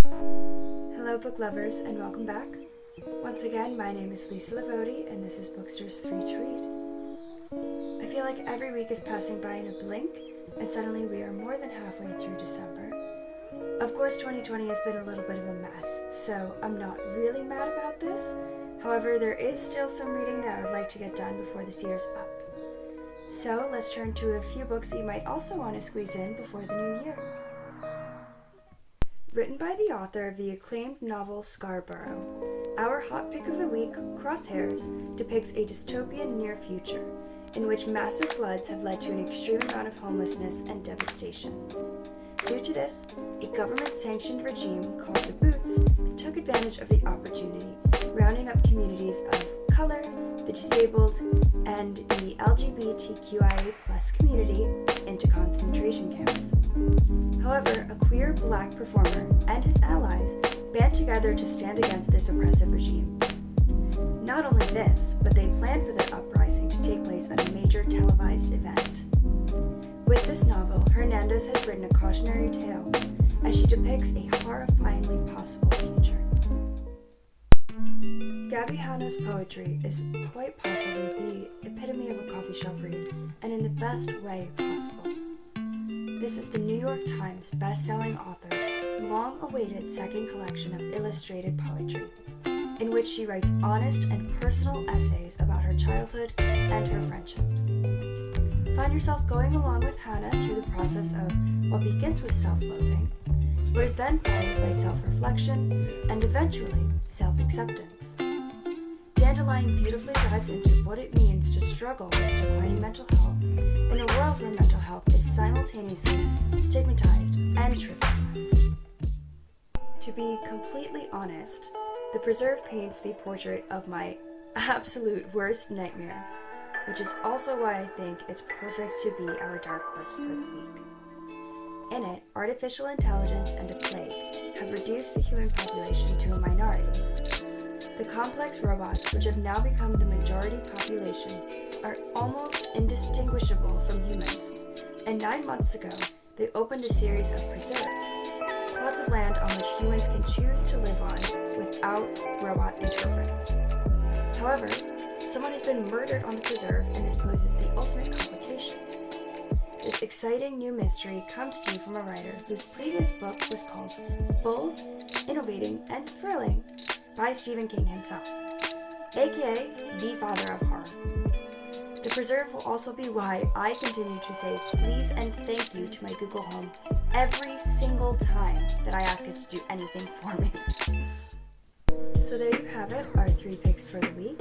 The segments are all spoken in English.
Hello book lovers and welcome back. Once again, my name is Lisa Lavodi and this is Bookstr's 3 to Read. I feel like every week is passing by in a blink and suddenly we are more than halfway through December. Of course 2020 has been a little bit of a mess, so I'm not really mad about this. However, there is still some reading that I would like to get done before this year's up. So let's turn to a few books that you might also want to squeeze in before the new year. Written by the author of the acclaimed novel Scarborough, our hot pick of the week, Crosshairs, depicts a dystopian near future in which massive floods have led to an extreme amount of homelessness and devastation. Due to this, a government-sanctioned regime called the Boots took advantage of the opportunity, rounding up communities of color, the disabled, and the LGBTQIA+ community into concentration camps. However, a queer black performer and his allies band together to stand against this oppressive regime. Not only this, but they planned for their uprising to take place at a major televised event. With this novel, Hernandez has written a cautionary tale as she depicts a horrifyingly possible future. Gabby Hanna's poetry is quite possibly the epitome of a coffee shop read, and in the best way possible. This is the New York Times best-selling author's long-awaited second collection of illustrated poetry, in which she writes honest and personal essays about her childhood and her friendships. Find yourself going along with Hannah through the process of what begins with self-loathing, but is then followed by self-reflection and eventually self-acceptance. Dandelion beautifully dives into what it means to struggle with declining mental health in a world where mental health is simultaneously stigmatized and trivialized. To be completely honest, the preserve paints the portrait of my absolute worst nightmare, which is also why I think it's perfect to be our dark horse for the week. In it, artificial intelligence and a plague have reduced the human population to a minority. The complex robots, which have now become the majority population, are almost indistinguishable from humans, and 9 months ago, they opened a series of preserves, plots of land on which humans can choose to live on without robot interference. However, someone has been murdered on the preserve, and this poses the ultimate complication. This exciting new mystery comes to you from a writer whose previous book was called Bold, Innovating, and Thrilling by Stephen King himself, aka the father of horror. The preserve will also be why I continue to say please and thank you to my Google Home every single time that I ask it to do anything for me. So there you have it, our 3 picks for the week.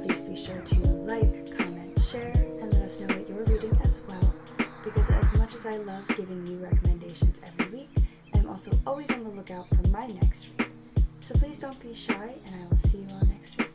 Please be sure to like, comment, share, and let us know what you're reading as well, because as much as I love giving you recommendations every week, I'm also always on the lookout for my next read. So please don't be shy, and I will see you all next week.